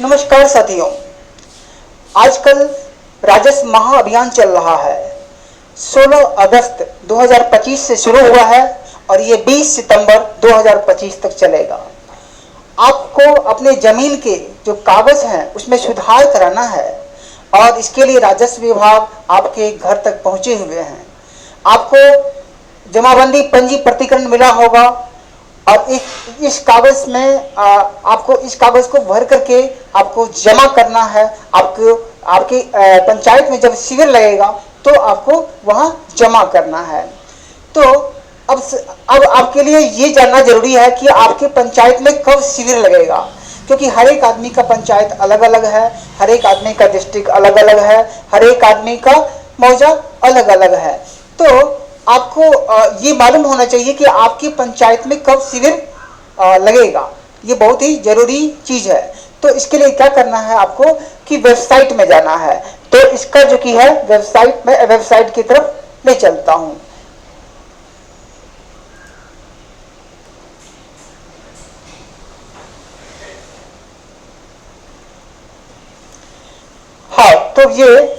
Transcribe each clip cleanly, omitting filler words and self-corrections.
नमस्कार साथियों, आजकल राजस्व महाअभियान चल रहा है। 16 अगस्त 2025 से शुरू हुआ है और ये 20 सितंबर 2025 तक चलेगा। आपको अपने जमीन के जो कागज हैं उसमें सुधार कराना है और इसके लिए राजस्व विभाग आपके घर तक पहुंचे हुए हैं। आपको जमाबंदी पंजी प्रतिकरण मिला होगा और इस कागज में आपको इस कागज को भर करके आपको जमा करना है। आपके पंचायत में जब शिविर लगेगा तो आपको वहां जमा करना है। तो अब आपके लिए ये जानना जरूरी है कि आपके पंचायत में कब शिविर लगेगा, क्योंकि हर एक आदमी का पंचायत अलग अलग है, हर एक आदमी का डिस्ट्रिक्ट अलग अलग है, हर एक आदमी का मौजा अलग अलग है। तो आपको ये मालूम होना चाहिए कि आपकी पंचायत में कब शिविर लगेगा। ये बहुत ही जरूरी चीज है। तो इसके लिए क्या करना है आपको कि वेबसाइट में जाना है। तो इसका जो की है वेबसाइट की तरफ ले चलता हूं। हाँ, तो ये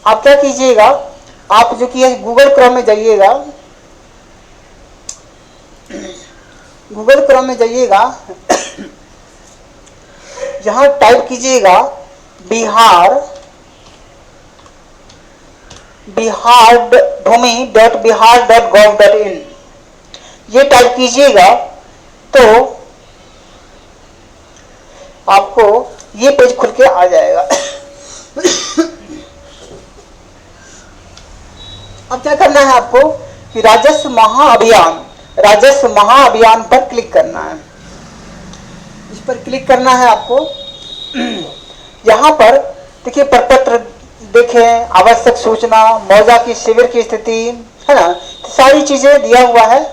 आप क्या कीजिएगा, आप जो कि है गूगल क्रोम में जाइएगा। गूगल क्रोम में जाइएगा, यहां टाइप कीजिएगा भूमि.बिहार.gov.in। ये टाइप कीजिएगा तो आपको ये पेज खुल के आ जाएगा। अब क्या करना है आपको कि राजस्व महाअभियान पर क्लिक करना है। इस पर क्लिक करना है आपको। यहां पर देखिए, प्रपत्र देखें, आवश्यक सूचना, मौजा की शिविर की स्थिति, है ना, तो सारी चीजें दिया हुआ है।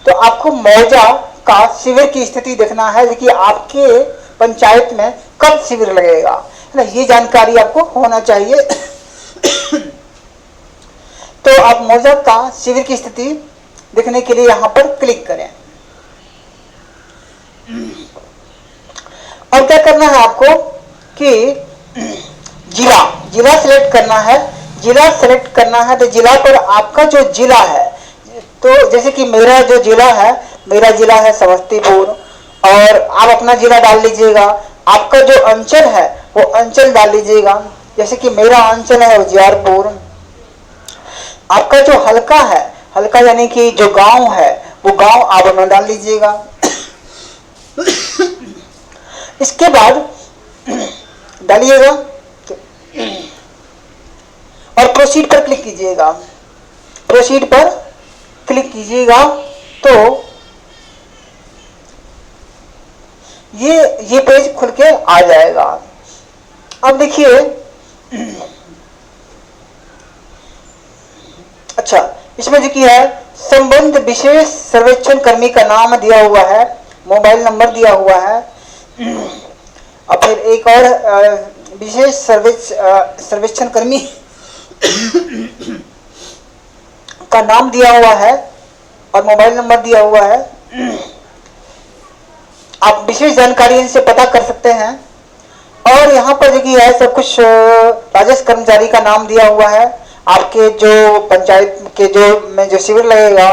तो आपको मौजा का शिविर की स्थिति देखना है कि आपके पंचायत में कब शिविर लगेगा, है ना, ये जानकारी आपको होना चाहिए। तो आप मौजा का शिविर की स्थिति देखने के लिए यहां पर क्लिक करें। और क्या करना है आपको कि जिला सेलेक्ट करना है। जिला सेलेक्ट करना है तो जिला पर आपका जो जिला है, तो जैसे कि मेरा जो जिला है, मेरा जिला है समस्तीपुर, और आप अपना जिला डाल लीजिएगा। आपका जो अंचल है वो अंचल डाल लीजिएगा। जैसे कि मेरा अंचल है उजियारपुर। आपका जो हल्का है, हल्का यानी कि जो गांव है, वो गांव आप अपना डाल लीजिएगा। इसके बाद डालिएगा और प्रोसीड पर क्लिक कीजिएगा। प्रोसीड पर क्लिक कीजिएगा तो ये पेज खुल के आ जाएगा। अब देखिए, अच्छा, इसमें जो कि है संबंध विशेष सर्वेक्षण कर्मी का नाम दिया हुआ है, मोबाइल नंबर दिया हुआ है, और फिर एक और विशेष सर्वेक्षण कर्मी का नाम दिया हुआ है और मोबाइल नंबर दिया हुआ है। आप विशेष जानकारी इनसे पता कर सकते हैं। और यहाँ पर जो कि है सब कुछ राजस्व कर्मचारी का नाम दिया हुआ है। आपके जो पंचायत के जो शिविर लगेगा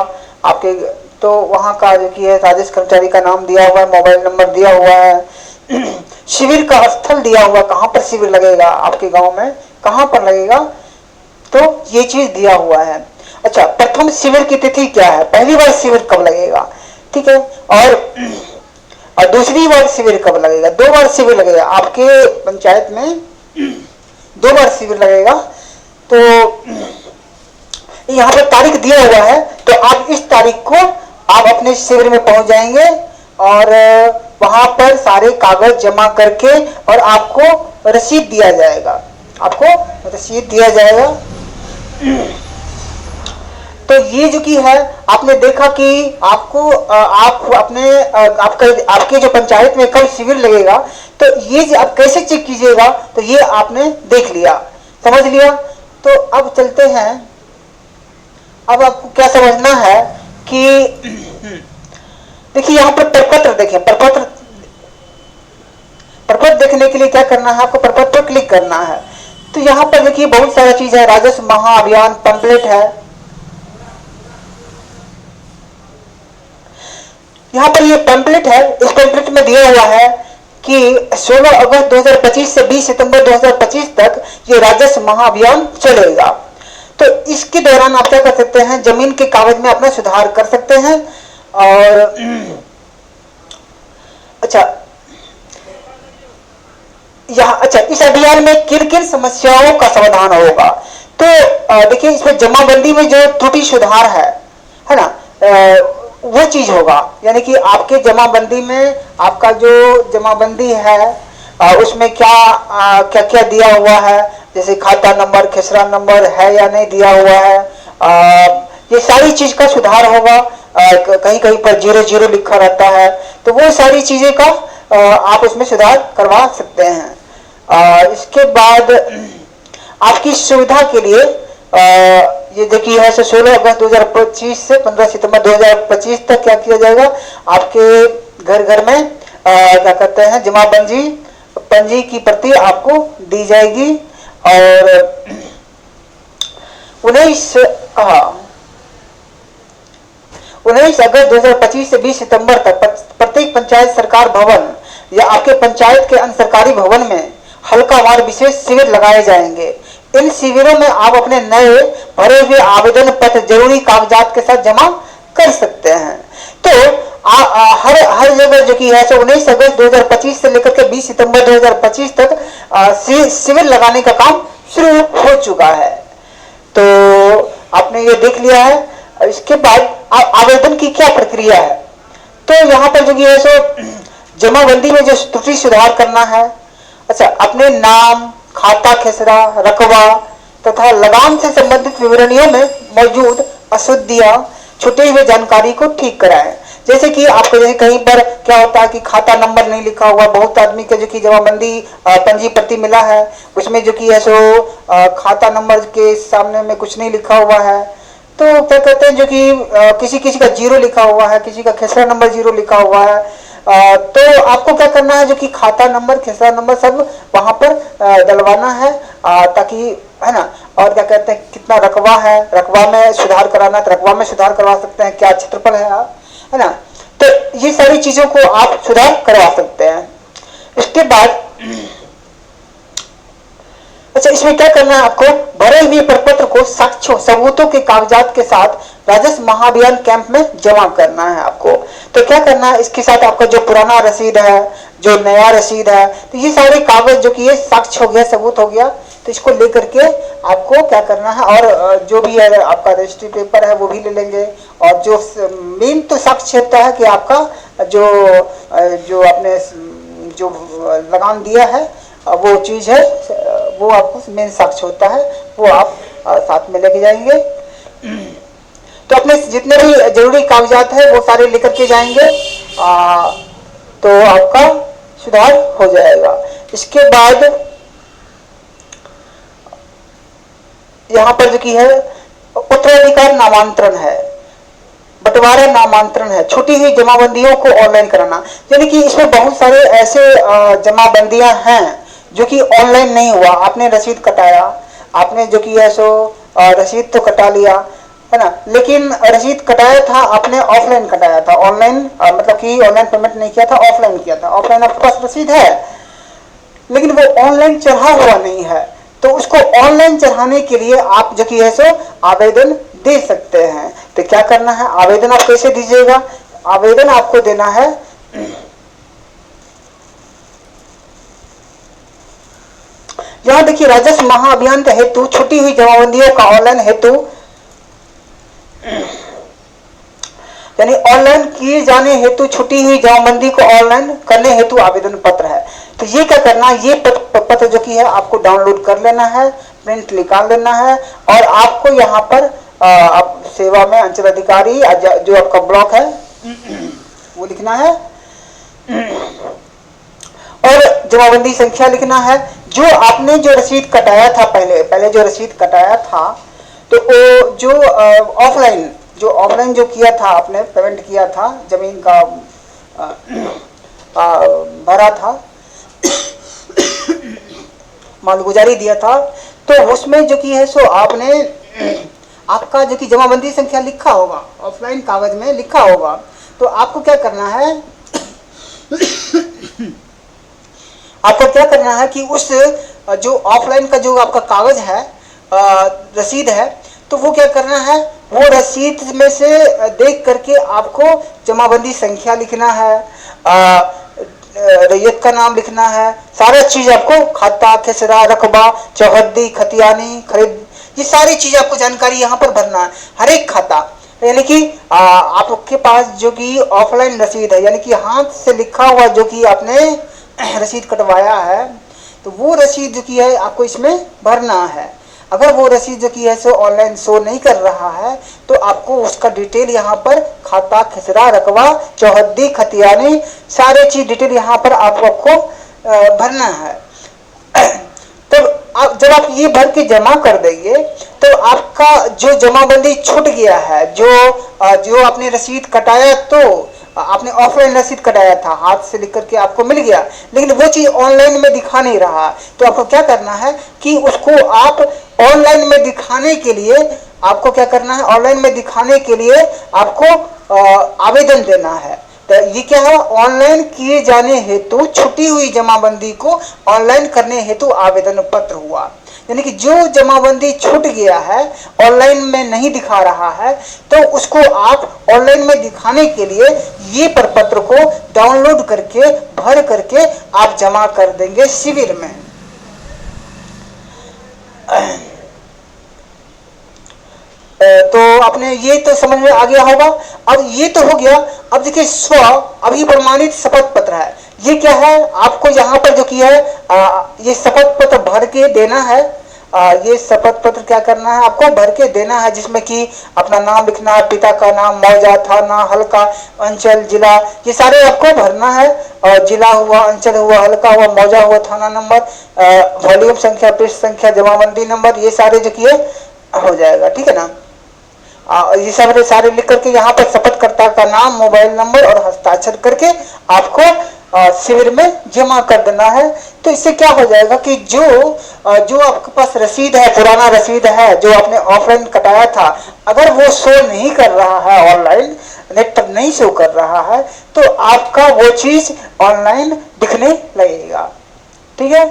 आपके, तो वहाँ का जो कि है राजस्व कर्मचारी का नाम दिया हुआ है, मोबाइल नंबर दिया हुआ है, शिविर का स्थल दिया हुआ, कहाँ पर शिविर लगेगा, आपके गांव में कहाँ पर लगेगा, तो ये चीज दिया हुआ है। अच्छा, प्रथम शिविर की तिथि क्या है, पहली बार शिविर कब लगेगा, ठीक है, और दूसरी बार शिविर कब लगेगा, 2 बार शिविर लगेगा आपके पंचायत में, 2 बार शिविर लगेगा। तो यहाँ पर तारीख दिया हुआ है, तो आप इस तारीख को आप अपने शिविर में पहुंच जाएंगे और वहां पर सारे कागज जमा करके और आपको रसीद दिया जाएगा। तो ये जो की है, आपने देखा कि आपके जो पंचायत में कब शिविर लगेगा, तो ये आप कैसे चेक कीजिएगा, तो ये आपने देख लिया, समझ लिया। तो अब चलते हैं, अब आपको क्या समझना है कि देखिए यहाँ पर प्रपत्र देखें, प्रपत्र देखने के लिए क्या करना है, आपको प्रपत्र पर क्लिक करना है। तो यहाँ पर देखिए बहुत सारा चीज है, राजस्व महाअभियान पंपलेट है। यहाँ पर ये पंपलेट है, इस पंपलेट में दिया हुआ है कि 16 अगस्त 2025 से 20 सितंबर 2025 तक ये राजस्व महाअभियान चलेगा। तो इसके दौरान आप क्या कर सकते हैं, जमीन के कागज में अपना सुधार कर सकते हैं। और अच्छा इस अभियान में किन किन समस्याओं का समाधान होगा। तो देखिए इसमें जमाबंदी में जो त्रुटि सुधार है ना, वो चीज होगा, यानी कि आपके जमाबंदी में आपका जो जमाबंदी है उसमें क्या क्या दिया हुआ है, जैसे खाता नंबर, खेसरा नंबर है या नहीं दिया हुआ है, ये सारी चीज का सुधार होगा। कहीं कहीं पर 00 लिखा रहता है, तो वो सारी चीजें का आप उसमें सुधार करवा सकते हैं। इसके बाद आपकी सुविधा के लिए ये देखिए है 16 अगस्त 2025 से 15 सितंबर 2025 तक क्या किया जाएगा, आपके घर घर में क्या कहते हैं जमाबंदी पंजी की प्रति आपको दी जाएगी। और 19 अगस्त 2025 से 20 सितंबर तक प्रत्येक पंचायत सरकार भवन या आपके पंचायत के अन्य सरकारी भवन में हल्कावार विशेष शिविर लगाए जाएंगे। इन शिविरों में आप अपने नए भरे हुए आवेदन पत्र जरूरी कागजात के साथ जमा कर सकते हैं। तो हर जगह जो कि है 19 अगस्त 2025 से लेकर के 20 सितंबर 2025 तक शिविर लगाने का काम शुरू हो चुका है। तो आपने ये देख लिया है। इसके बाद आवेदन की क्या प्रक्रिया है, तो यहाँ पर जो है जमाबंदी में जो त्रुटि सुधार करना है, अच्छा अपने नाम, खाता खेसरा, रकबा तथा लगान से संबंधित विवरणियों में मौजूद अशुद्धियां, छुटे हुए जानकारी को ठीक कराएं। जैसे कि आपको जैसे कहीं पर क्या होता है कि खाता नंबर नहीं लिखा हुआ, बहुत आदमी के जो कि जमाबंदी पंजी प्रति मिला है उसमें जो कि है खाता नंबर के सामने में कुछ नहीं लिखा हुआ है, तो क्या कहते हैं जो कि किसी किसी का 0 लिखा हुआ है, किसी का खेसरा नंबर 0 लिखा हुआ है। तो आपको क्या करना है, जो कि खाता नंबर, खेसरा नंबर सब वहां पर डलवाना है, ताकि है ना। और क्या कहते हैं कितना रकबा है, रकबा में सुधार कराना तो रकबा में सुधार करवा सकते हैं, क्या क्षेत्रफल है ना। तो ये सारी चीजों को आप सुधार करवा सकते हैं। इसके बाद अच्छा इसमें क्या करना है, आपको भरे हुए प्रपत्र को साक्ष्यों सबूतों के कागजात के साथ राजस्व महाअभियान कैंप में जमा करना है आपको। तो क्या करना है, इसके साथ आपका जो पुराना रसीद है, जो नया रसीद है, तो ये सारे कागज जो कि ये साक्ष्य हो गया, सबूत हो गया, तो इसको लेकर के आपको क्या करना है। और जो भी है आपका रजिस्ट्री पेपर है वो भी ले लेंगे। और जो मेन तो साक्ष्य होता है कि आपका जो आपने जो लगान दिया है वो चीज है, वो आपको मेन साक्ष्य होता है, वो आप साथ में लेके जाएंगे। तो अपने जितने भी जरूरी कागजात है वो सारे लेकर के जाएंगे, तो आपका सुधार हो जाएगा। इसके बाद यहाँ पर जो की है उत्तराधिकार नामांतरण है, बंटवारा नामांतरण है, छुटी हुई जमाबंदियों को ऑनलाइन कराना। यानी कि इसमें बहुत सारे ऐसे जमाबंदियां हैं जो कि ऑनलाइन नहीं हुआ। आपने रसीद कटाया, आपने जो कि है रसीद तो कटा लिया है ना, लेकिन रसीद कटाया था आपने ऑफलाइन कटाया था, ऑनलाइन मतलब कि ऑनलाइन पेमेंट नहीं किया था, ऑफलाइन किया था। ऑफलाइन आपके पास रसीद है लेकिन वो ऑनलाइन चढ़ा हुआ नहीं है, तो उसको ऑनलाइन चढ़ाने के लिए आप जो कि है आवेदन दे सकते हैं। तो क्या करना है, आवेदन आप कैसे दीजिएगा, आवेदन आपको देना है यहां देखिए राजस्व महाअभियान के हेतु छुटी हुई जमाबंदियों का ऑनलाइन हेतु यानी ऑनलाइन किए जाने हेतु छुटी हुई जमाबंदी को ऑनलाइन करने हेतु आवेदन पत्र है। तो ये क्या करना है, ये पत्र जो कि है आपको डाउनलोड कर लेना है, प्रिंट निकाल लेना है, और आपको यहाँ पर आप सेवा में अंचल अधिकारी जो आपका ब्लॉक है वो लिखना है, और जमाबंदी संख्या लिखना है। जो आपने जो रसीद कटाया था पहले जो रसीद कटाया था, तो वो जो ऑफलाइन जो किया था, आपने पेमेंट किया था, जमीन का भरा था, मालगुजारी दिया था, तो उसमें जो कि है सो आपने आपका जो कि जमाबंदी संख्या लिखा होगा, ऑफलाइन कागज में लिखा होगा। तो आपको क्या करना है आपको क्या करना है कि उस जो ऑफलाइन का जो आपका कागज है, रसीद है, तो वो क्या करना है, वो रसीद में से देख करके आपको जमाबंदी संख्या लिखना है, रैयत का नाम लिखना है, सारा चीज आपको, खाता, खेसरा, रकबा, चौहद्दी, खतियानी, खरीद, ये सारी चीज आपको जानकारी यहाँ पर भरना है, हर एक खाता। यानी कि आपके पास जो कि ऑफलाइन रसीद है, यानी कि हाथ से लिखा हुआ जो कि आपने रसीद कटवाया है, तो वो रसीद जो की है आपको इसमें भरना है। अगर वो रसीद जो की है सो ऑनलाइन शो नहीं कर रहा है, तो आपको उसका डिटेल यहाँ पर, खाता, खसरा, रकबा, चौहद्दी, खतियानी, सारे चीज डिटेल यहाँ पर आपको भरना है। तब जब आप ये भर के जमा कर देंगे, तो आपका जो जमाबंदी छूट गया है, जो आपने रसीद कटाया, तो आपने ऑफलाइन रसीद कटाया था, हाथ से लिख करके आपको मिल गया, लेकिन वो चीज ऑनलाइन में दिखा नहीं रहा, तो आपको क्या करना है कि उसको आप ऑनलाइन में दिखाने के लिए, आपको क्या करना है, ऑनलाइन में दिखाने के लिए आपको आवेदन देना है। तो ये क्या है, ऑनलाइन किए जाने हेतु छुटी हुई जमाबंदी को ऑनलाइन करने हेतु आवेदन पत्र हुआ। यानी कि जो जमाबंदी छूट गया है, ऑनलाइन में नहीं दिखा रहा है, तो उसको आप ऑनलाइन में दिखाने के लिए ये प्रपत्र को डाउनलोड करके, भर करके आप जमा कर देंगे शिविर में। तो आपने ये तो समझ में आ गया होगा। अब ये तो हो गया। अब देखिए, स्व अभिप्रमाणित शपथ पत्र है। ये क्या है, आपको यहाँ पर जो किया है, ये शपथ पत्र भर के देना है। ये शपथ पत्र क्या करना है, आपको भर के देना है, जिसमें कि अपना नाम लिखना है, पिता का नाम, मौजा, थाना, हल्का, अंचल, जिला, ये सारे आपको भरना है। और जिला हुआ, अंचल हुआ, हल्का हुआ, मौजा हुआ, थाना नंबर, वॉल्यूम संख्या, पृष्ठ संख्या, जमाबंदी नंबर, ये सारे जो किए हो जाएगा, ठीक है ना। ये सब सारे लिख करके यहाँ पर शपथकर्ता का नाम, मोबाइल नंबर और हस्ताक्षर करके आपको शिविर में जमा कर देना है। तो इससे क्या हो जाएगा कि जो आपके पास रसीद है, पुराना रसीद है, जो आपने ऑफलाइन कटाया था, अगर वो शो नहीं कर रहा है, ऑनलाइन नेट पर नहीं शो कर रहा है, तो आपका वो चीज ऑनलाइन दिखने लगेगा। ठीक है,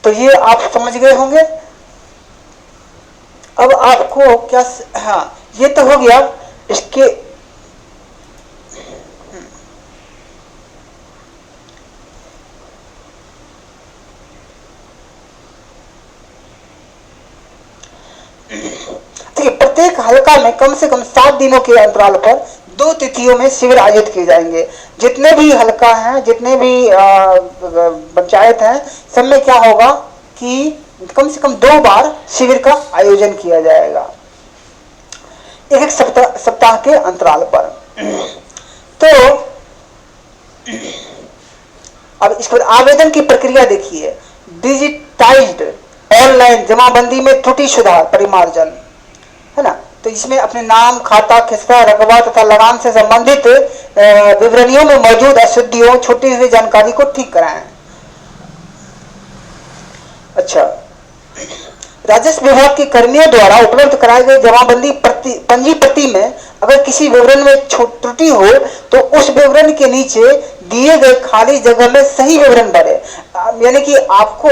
तो ये आप समझ गए होंगे। अब आपको क्या, हाँ, ये तो हो गया। इसके देखिए, प्रत्येक हल्का में कम से कम 7 दिनों के अंतराल पर 2 तिथियों में शिविर आयोजित किए जाएंगे। जितने भी हल्का हैं, जितने भी पंचायत हैं, सब में क्या होगा कि कम से कम 2 बार शिविर का आयोजन किया जाएगा, एक सप्ताह के अंतराल पर। तो अब इस पर आवेदन की प्रक्रिया देखिए। डिजिटाइज्ड ऑनलाइन जमाबंदी में त्रुटि सुधार परिमार्जन, है ना। तो इसमें अपने नाम, खाता, खिसरा, रकबा तथा लगान से संबंधित विवरणियों में मौजूद अशुद्धियों, छूटी हुई जानकारी को ठीक कराएं। अच्छा, राजस्व विभाग के कर्मियों द्वारा उपलब्ध कराए गए जमाबंदी पंजी प्रति में अगर किसी विवरण में त्रुटि हो, तो उस विवरण के नीचे दिए गए खाली जगह में सही विवरण भरे। यानी कि आपको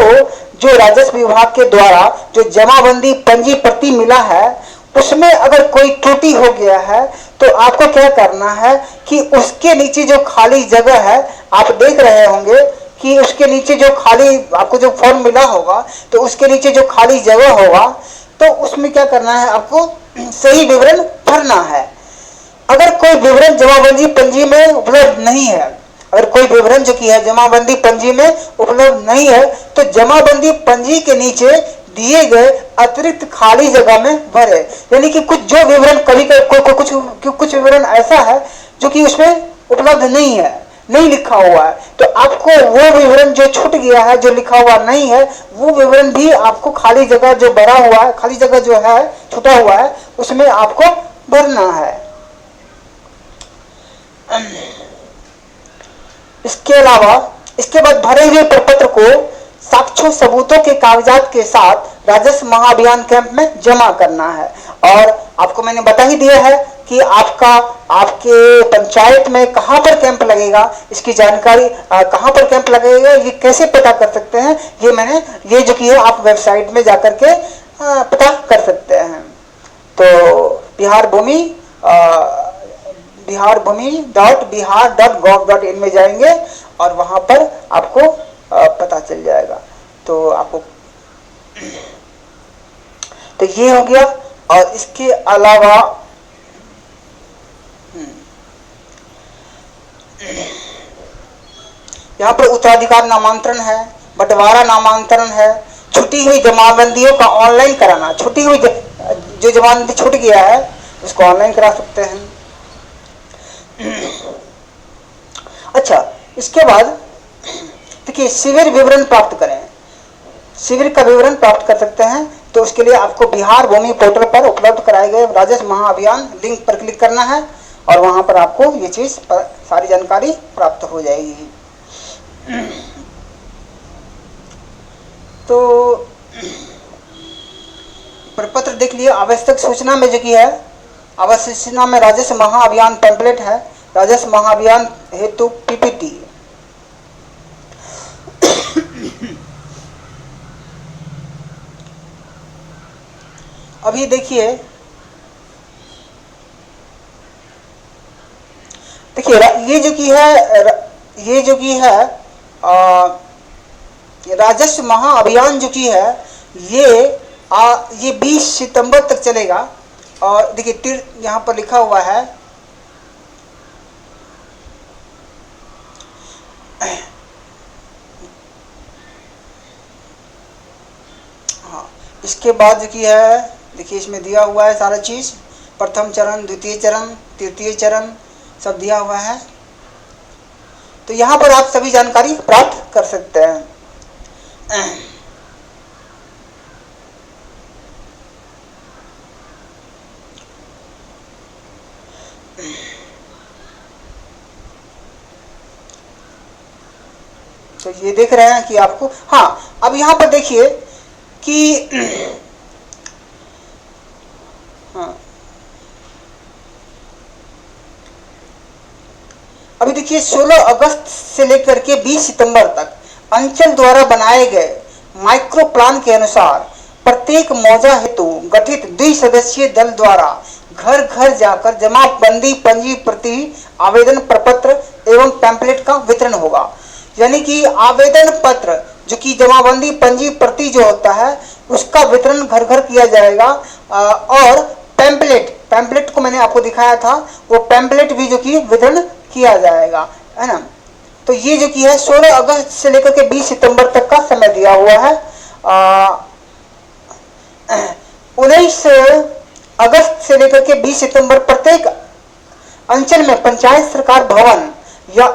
जो राजस्व विभाग के द्वारा जो जमाबंदी पंजी प्रति मिला है, उसमें अगर कोई त्रुटि हो गया है, तो आपको क्या करना है कि उसके नीचे जो खाली जगह है, आप देख रहे होंगे कि उसके नीचे जो खाली आपको जो फॉर्म मिला होगा, तो उसके नीचे जो खाली जगह होगा, तो उसमें क्या करना है, आपको सही विवरण भरना है। अगर कोई विवरण जमाबंदी पंजी में उपलब्ध नहीं है, अगर कोई विवरण जो की है जमाबंदी पंजी में उपलब्ध नहीं है, तो जमाबंदी पंजी के नीचे दिए गए अतिरिक्त खाली जगह में भरे। यानी कि कुछ जो विवरण कभी कुछ विवरण ऐसा है जो कि उसमें उपलब्ध नहीं है, नहीं लिखा हुआ है, तो आपको वो विवरण जो छूट गया है, जो लिखा हुआ नहीं है, वो विवरण भी आपको खाली जगह जो भरा हुआ है, खाली जगह जो है छूटा हुआ है, उसमें आपको भरना है। इसके अलावा इसके बाद भरे हुए प्रपत्र को कुछ सबूतों के कागजात के साथ राजस्व महाअभियान कैंप में जमा करना है। और आपको मैंने बता ही दिया है कि आपके पंचायत में कहाँ पर कैंप लगेगा, इसकी जानकारी कहाँ पर कैंप लगेगा ये कैसे पता कर सकते हैं, ये जो कि है आप वेबसाइट में जाकर के पता कर सकते हैं। तो biharBhumi.bihar.gov.in में जाएंगे और वहां पर आपको पता चल जाएगा। तो आपको तो ये हो गया। और इसके अलावा यहाँ पर उत्तराधिकार नामांतरण है, बंटवारा नामांतरण है, छुटी हुई जमाबंदियों का ऑनलाइन कराना, छुटी हुई जो जमाबंदी छूट गया है उसको ऑनलाइन करा सकते हैं। अच्छा, इसके बाद देखिए शिविर विवरण प्राप्त करें, शिविर का विवरण प्राप्त कर सकते हैं। तो उसके लिए आपको बिहार भूमि पोर्टल पर उपलब्ध कराए गए राजस्व महाअभियान लिंक पर क्लिक करना है और वहां पर आपको ये चीज सारी जानकारी प्राप्त हो जाएगी। तो प्रपत्र देख लिए। आवश्यक सूचना में जो कि है, आवश्यक सूचना में राजस्व महाअभियान टेम्पलेट है, राजस्व महाअभियान हेतु पीपीटी। अभी देखिए ये जो कि है राजस्व महाअभियान जो कि है ये 20 सितंबर तक चलेगा। और देखिए यहाँ पर लिखा हुआ है हाँ, इसके बाद जो कि है देखिए इसमें दिया हुआ है सारा चीज, प्रथम चरण, द्वितीय चरण, तृतीय चरण सब दिया हुआ है। तो यहाँ पर आप सभी जानकारी प्राप्त कर सकते हैं। तो ये देख रहे हैं कि आपको, हाँ अब यहाँ पर देखिए कि हाँ अभी देखिए 16 अगस्त से लेकर के 20 सितंबर तक अंचल द्वारा बनाए गए माइक्रो प्लान के अनुसार प्रत्येक मौजा हेतु गठित द्विसदस्यीय दल द्वारा घर घर जाकर जमाबंदी पंजी प्रति, आवेदन प्रपत्र एवं पैम्पलेट का वितरण होगा। यानी कि आवेदन पत्र जो कि जमाबंदी पंजी प्रति जो होता है उसका वितरण घर घर किया जाएगा। और पैम्पलेट को मैंने आपको दिखाया था, वो पैम्पलेट भी जो कि वितरण किया जाएगा, है ना। तो ये जो कि है 16 अगस्त से लेकर के 20 सितंबर तक का समय दिया हुआ है। 19 अगस्त से लेकर के 20 सितंबर प्रत्येक अंचल में पंचायत सरकार भवन या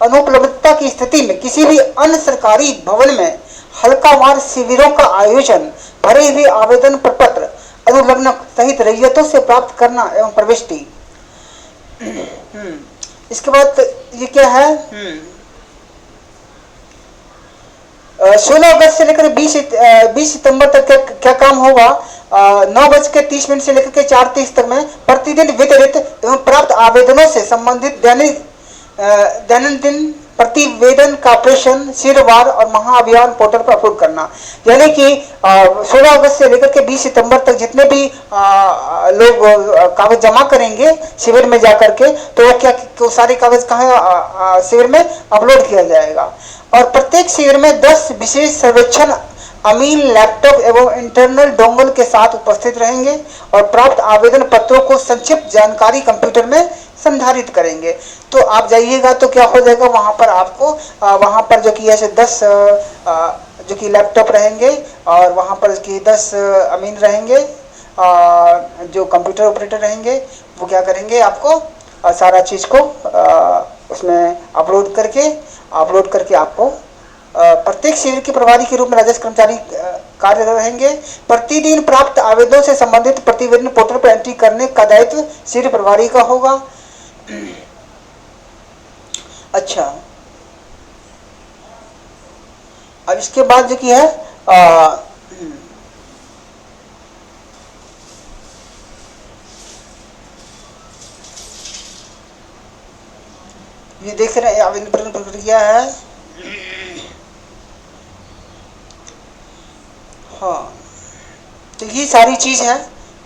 अनुपलब्धता की स्थिति में किसी भी अन्य सरकारी भवन में हल्कावार शिविरों का आयोजन, भरे हुए आवेदन प्रपत्र अनुलग्न सहित रैयतों से प्राप्त करना एवं प्रविष्टि। इसके बाद ये क्या है, 16 अगस्त से लेकर 20 सितंबर तक क्या काम होगा। 9:30 से लेकर के 4:30 तक में प्रतिदिन वितरित एवं प्राप्त आवेदनों से संबंधित दैनंदिन प्रतिवेदन का प्रेषण सिरवार और महाअभियान पोर्टल पर अपलोड करना। यानी कि 16 अगस्त से लेकर के 20 सितंबर तक जितने भी लोग कागज जमा करेंगे शिविर में जाकर के, तो वो सारे कागज कहाँ शिविर में अपलोड किया जाएगा। और प्रत्येक शिविर में 10 विशेष सर्वेक्षण अमीन लैपटॉप एवं इंटरनल डोंगल के साथ उपस्थित रहेंगे और प्राप्त आवेदन पत्रों को संक्षिप्त जानकारी कंप्यूटर में संधारित करेंगे। तो आप जाइएगा तो क्या हो जाएगा, वहां पर आपको वहां पर जो कि ऐसे 10 जो कि लैपटॉप रहेंगे और वहां पर की 10 अमीन रहेंगे, जो कंप्यूटर ऑपरेटर रहेंगे, वो क्या करेंगे आपको सारा चीज को उसमें अपलोड करके आपको प्रत्येक शिविर के प्रभारी के रूप में राजस्व कर्मचारी कार्य रहेंगे। प्रतिदिन प्राप्त आवेदनों से संबंधित प्रतिवेदन पोर्टल पर एंट्री करने का दायित्व शिविर प्रभारी का होगा। अच्छा, अब इसके बाद जो कि है ये देख रहे हैं आवेदन प्रक्रिया है। हाँ, तो ये सारी चीज़ है।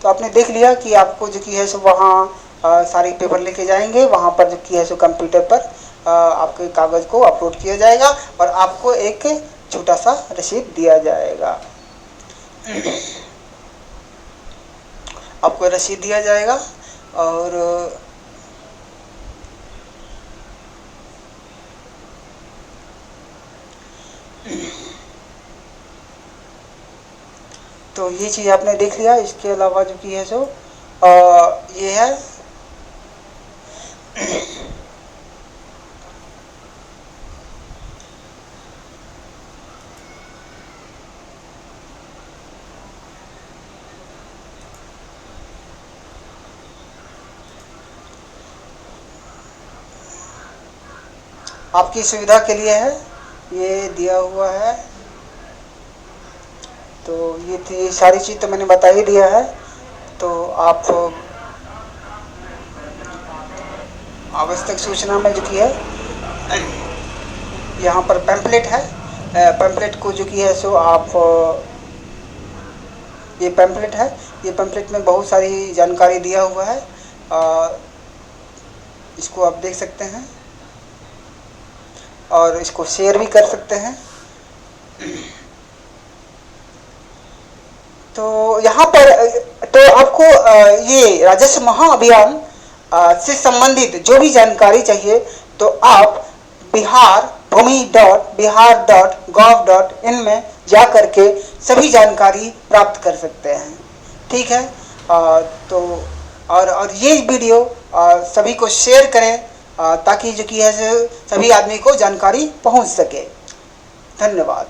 तो आपने देख लिया कि आपको जो कि है सो वहाँ सारे पेपर लेके जाएंगे, वहाँ पर जो कि है सो कंप्यूटर पर आपके कागज़ को अपलोड किया जाएगा और आपको एक छोटा सा रसीद दिया जाएगा। आपको रसीद दिया जाएगा और तो ये चीज़ आपने देख लिया। इसके अलावा जो कि है सो ये है आपकी सुविधा के लिए है, ये दिया हुआ है। तो ये थी सारी चीज़ तो मैंने बता ही दिया है। तो आप आवश्यक सूचना में जो कि है यहाँ पर पैम्पलेट है, पैम्पलेट को जो कि है सो आप ये पैम्पलेट है, ये पैम्पलेट में बहुत सारी जानकारी दिया हुआ है। इसको आप देख सकते हैं और इसको शेयर भी कर सकते हैं। तो यहाँ पर तो आपको ये राजस्व महाअभियान से संबंधित जो भी जानकारी चाहिए तो आप biharbhumi.bihar.gov.in में जा करके सभी जानकारी प्राप्त कर सकते हैं। ठीक है, तो और ये वीडियो सभी को शेयर करें ताकि जो कि है सभी आदमी को जानकारी पहुंच सके। धन्यवाद।